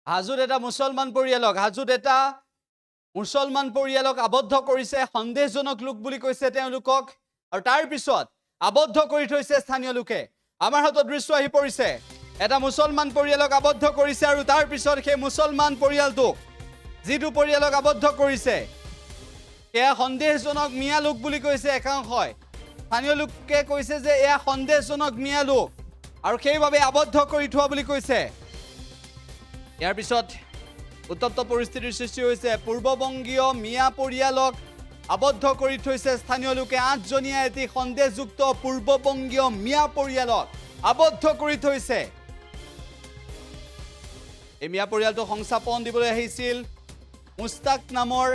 হাজোত এটা মুছলমান পৰিয়ালক আবদ্ধ কৰিছে সন্দেহজনক লোক বুলি কৈছে তেওঁলোকক আৰু তাৰ পিছত আবদ্ধ কৰি থৈছে স্থানীয় লোকে আমাৰ হাতত দৃশ্য আহি পৰিছে এটা মুছলমান পৰিয়ালক আবদ্ধ কৰিছে আৰু তাৰ পিছত সেই মুছলমান পৰিয়ালটোক যিটো পৰিয়ালক আবদ্ধ কৰিছে এয়া সন্দেহজনক মিয়া লোক বুলি কৈছে একাংশই স্থানীয় লোকে কৈছে যে এয়া সন্দেহজনক মিয়া লোক আৰু সেইভাবে আবদ্ধ কৰি থোৱা বুলি কৈছে ইয়াৰ পিছত উত্তপ্ত পৰিস্থিতিৰ সৃষ্টি হৈছে পূৰ্ববংগীয় মিয়া পৰিয়ালক আবদ্ধ কৰি থৈছে স্থানীয় লোকে 8 জনীয়া এটি সন্দেহযুক্ত পূৰ্ববংগীয় মিয়া পৰিয়ালক আবদ্ধ কৰি থৈছে এই মিয়া পৰিয়ালটো সংস্থাপন দিবলৈ আহিছিল মুস্তাক নামৰ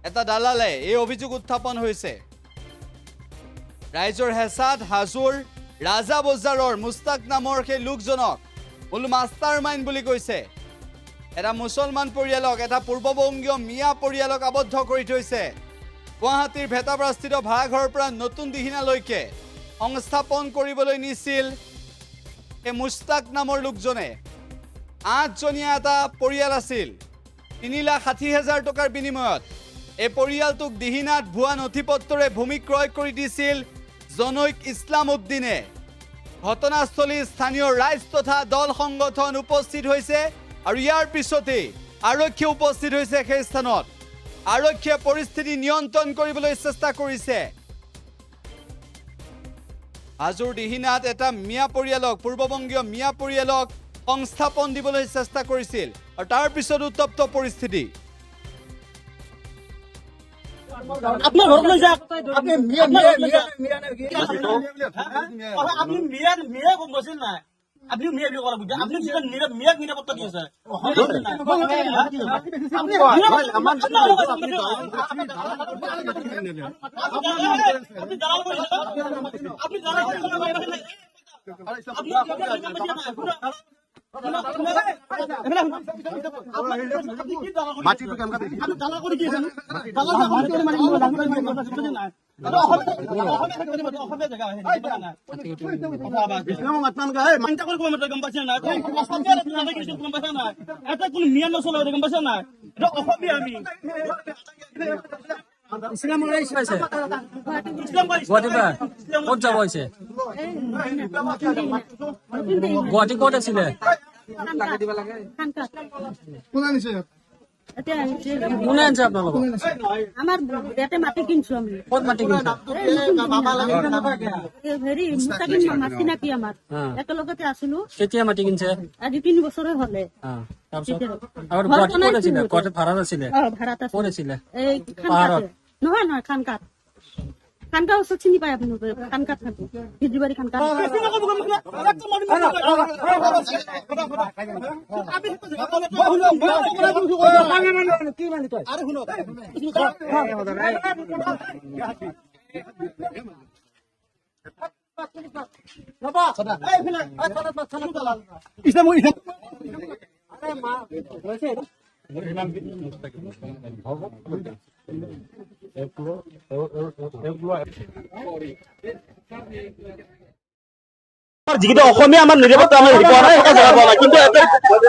এটা দালালে এই অভিযোগ উত্থাপন হৈছে ৰাইজৰ হেঁচাত হাজোৰ ৰাজা বজাৰৰ মুস্তাক নামৰ সেই লোকজনক মূল মাষ্টাৰমাইণ্ড বুলি কৈছে এটা মুছলমান পৰিয়ালক এটা পূৰ্ববংগীয় মিয়া পৰিয়ালক আবদ্ধ কৰি থৈছে গুৱাহাটীৰ ভেটাবৰাস্থিত ভাড়াঘৰৰ পৰা নতুন দিহিনালৈকে সংস্থাপন কৰিবলৈ নিছিল এই মুস্তাক নামৰ লোকজনে 8 জনীয়া এটা পৰিয়াল আছিল 3,60,000 টকাৰ বিনিময়ত এই পৰিয়ালটোক দিহিনাত ভুৱা নথিপত্ৰৰে ভূমি ক্ৰয় কৰি দিছিল জনৈক ইছলাম উদ্দিনে ঘটনাস্থলী স্থানীয় ৰাইজ তথা দল সংগঠন উপস্থিত হৈছে আৰু ইয়াৰ পিছতে আৰক্ষী উপস্থিত হৈছে সেই স্থানত আৰক্ষীয়ে পৰিস্থিতি নিয়ন্ত্ৰণ কৰিবলৈ চেষ্টা কৰিছে হাজোৰ দিহিনাত এটা মিয়া পৰিয়ালক পূৰ্ববংগীয় মিয়া পৰিয়ালক সংস্থাপন দিবলৈ চেষ্টা কৰিছিল আৰু তাৰ পিছত উত্তপ্ত পৰিস্থিতি আপনার ঘর লই যাক আপনি মিয়া আপনি মিয়া কোন বসেন না আপনি মিয়া বিয়ে করা বুঝছেন আপনি যেটা মিয়া নিরাপত্তা দিয়েছে আপনি আমার মাটি তো কেমন আপনি দালা করে দিয়েছেন দালা গুৱাহাটী ক'ত আছিলে কোনে আনিছে আপোনালোকক আমাৰ বেটে মাটি কিনছো আমি ক'ত মাটি কিনিছে হেৰি মুস্তাকিম মাটি নাকি আমাৰ একেলগতে আছিলো কেতিয়া মাটি কিনিছে আজি 3 বছৰে হলে তাৰপিছত আৰু গুৱাহাটী ক'ত আছিলে গুৱাহাটী ভাড়াত আছিলে ভাড়াত ক'ত আছিলে এই খানকাত নহয় নহয় খানকাত খানকা ওচৰত চিনি পায় আপুনি খানকাত থাকো হিজবাৰী খানকাত যিকেইটা অসমীয়া আমাৰ নিৰাপত্তা আমাৰ হেৰি পোৱা নাই এটা জেগা পোৱা নাই কিন্তু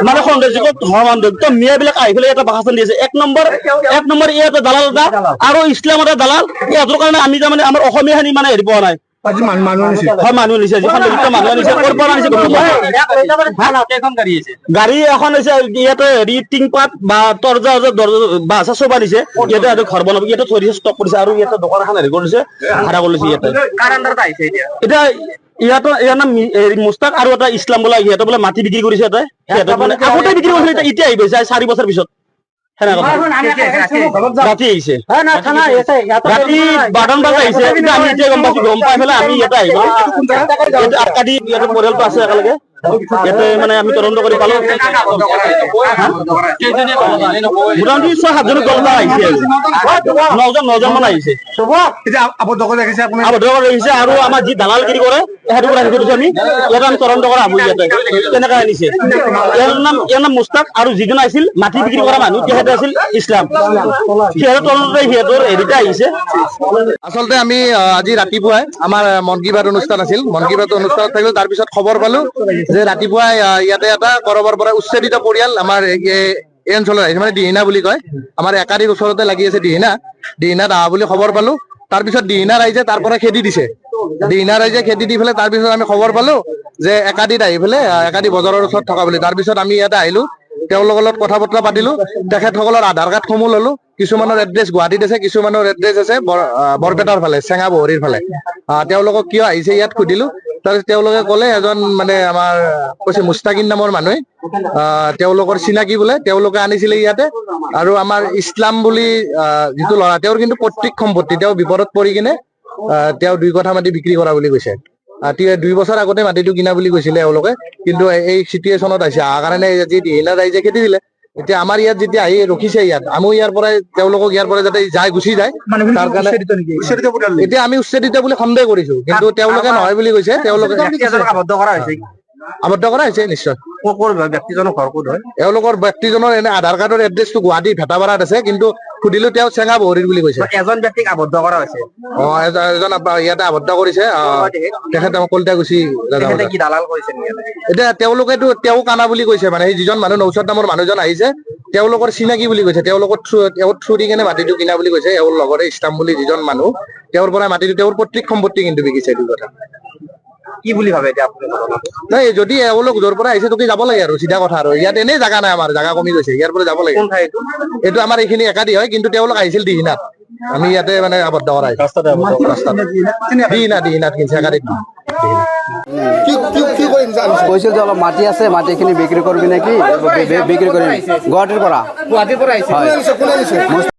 মানে সন্দেহযোগ্য ধৰ্মান্তৰিত মিয়া বিলাক আহি পেলাই এটা বাসস্থান দিছে এক নম্বৰ ইয়াতে দালাল এটা আৰু ইছলামৰ এটা দালাল ইহঁতৰ কাৰণে আমি তাৰমানে আমাৰ অসমীয়া খিনি মানে হেৰি পোৱা নাই মানুহ নিছে গাড়ী এখন হৈছে ইয়াতে হেৰি টিংপাত বা তৰ্জা বাছা চব আনিছে ইয়াতে ঘৰ বনাব ইয়াতে থৈ দিছে ষ্টক কৰিছে আৰু ইয়াতে দোকান এখন হেৰি কৰিছে ভাড়া কৰিছে ইয়াতে এতিয়া ইয়াৰ নাম মুস্তাক আৰু এটা ইছলাম বোলা সিহঁতে বোলে মাটি বিক্ৰী কৰিছে সিহঁতে মানে আগতে বিক্ৰী কৰিছিলে এতিয়া আহি গৈছে 4 বছৰ পিছত ৰাতি আহিছে ৰাতি 12 বজাত আহিছে কিন্তু আমি এতিয়া গম পাই পেলাই আমি ইয়াতে আহিলো আকাদি ইয়াতে পৰিয়ালটো আছে একেলগে ইয়াতে মানে আমি তদন্ত কৰি পালো মোটামুটি 6-7 জন দল আহিছে 9জন মান আহিছে আবদ্ধ কৰি ৰাখিছে আৰু আমাৰ যি দালালগিৰি কৰে সেইটো পৰা হেৰি কৰিছো আমি ইয়াতে আমি তদন্ত কৰা হ'ব ইয়াতে কেনেকৈ আনিছে ইয়াৰ নাম মুস্তাক আৰু যিজন আছিল মাটি বিক্ৰী কৰা মানুহ তেখেতে আছিল ইছলাম সিহঁতৰ তদন্ততে সিহঁতৰ হেৰিতে আহিছে আচলতে আমি আজি ৰাতিপুৱাই আমাৰ মন কি বাত অনুষ্ঠান আছিল মন কি বাত অনুষ্ঠানত থাকিলো তাৰ পিছত খবৰ পালো যে ৰাতিপুৱাই ইয়াতে এটা কৰবাৰ পৰা উচ্ছেদিত পৰিয়াল আমাৰ এই অঞ্চলত আহিছে, মানে দিহিনা বুলি কয়, আমাৰ একাধিক ওচৰতে লাগি আছে দিহিনাত আহা বুলি খবৰ পালো। তাৰপিছত দিহিনা ৰাইজে তাৰ পৰা খেদি দিছে, দিহিনা ৰাইজে খেদি দি পেলাই তাৰপিছত আমি খবৰ পালো যে একাধিত আহি পেলাই একাধি বজাৰৰ ওচৰত থকা বুলি। তাৰপিছত আমি ইয়াতে আহিলো, তেওঁলোকৰ লগত কথা বতৰা পাতিলো, তেখেতসকলৰ আধাৰ কাৰ্ড সমূহ ললো। কিছুমানৰ এড্ৰেছ গুৱাহাটীত আছে, কিছুমানৰ এড্ৰেছ আছে বৰপেটাৰ ফালে, চেঙা বহৰীৰ ফালে। তেওঁলোকক কিয় আহিছে ইয়াত সুধিলো, তাৰপিছত তেওঁলোকে ক'লে এজন মানে আমাৰ কৈছে মুস্তাকিন নামৰ মানুহে, তেওঁলোকৰ চিনাকি বোলে, তেওঁলোকে আনিছিলে ইয়াতে। আৰু আমাৰ ইছলাম বুলি যিটো ল'ৰা, তেওঁৰ কিন্তু পৈতৃক সম্পত্তি, তেওঁ বিপদত পৰি কিনে তেওঁ 2 কঠা মাটি বিক্ৰী কৰা বুলি কৈছে। 2 বছৰ আগতে মাটিটো কিনা বুলি কৈছিলে এওঁলোকে, কিন্তু এই চিটুৱেশ্যনত আহিছে অহাৰ কাৰণে আজি দিহিনা ৰাইজে খেদি দিলে। এতিয়া আমাৰ ইয়াত যেতিয়া আহি ৰখিছে, ইয়াত আমি ইয়াৰ পৰাই তেওঁলোকক ইয়াৰ পৰা যাতে গুচি যায় তাৰ কাৰণে এতিয়া আমি উচ্ছেদিত বুলি সন্দেহ কৰিছো, কিন্তু তেওঁলোকে নহয় বুলি কৈছে। তেওঁলোকে আবদ্ধ কৰা হৈছে নিশ্চয়। এওঁলোকৰ ব্যক্তিজনৰ এনে আধাৰ কাৰ্ডৰ এড্ৰেছটো গুৱাহাটী ভেটাপাৰাত আছে, কিন্তু সুধিলো তেওঁ চেঙা বহৰীৰ বুলি কৈছে। এজন ব্যক্তিক আবদ্ধ কৰা হৈছে। এজন ইয়াতে আবদ্ধ কৰিছে, তেখেত কলিতাগুছি। কি দালাল কৰিছে এতিয়া তেওঁলোকেতো তেওঁক আনা বুলি কৈছে, মানে সেই যিজন মানুহ নৌচাদ নামৰ মানুহজন আহিছে তেওঁলোকৰ চিনাকি বুলি কৈছে, তেওঁলোকৰ থ্ৰু দি কেনে মাটিটো কিনা বুলি কৈছে। এওঁৰ লগতে ইছলাম বুলি যিজন মানুহ, তেওঁৰ পৰা মাটিটো তেওঁৰ পৈতৃক সম্পত্তি কিন্তু বিকিছে। এইটো কথা কি বুলি ভাবে এতিয়া আপুনি? নাই, যদি এওঁলোক য'ৰ পৰা আহিছে তোকে যাব লাগে আৰু চিধা কথা। আৰু ইয়াত এনেই জাগা নাই, আমাৰ জাগা কমি গৈছে, ইয়াৰ পৰা যাব লাগে। এইটো আমাৰ এইখিনি একাধি হয়, কিন্তু তেওঁলোক আহিছিল দিহিনাত, আমি ইয়াতে মানে আবদ্ধ কৰা দিহিনাত কিনছে একাধিত। কৈছিল যে অলপ মাটি আছে, মাটিখিনি বিক্ৰী কৰিবি নেকি? বিক্ৰী কৰিম গুৱাহাটীৰ পৰা।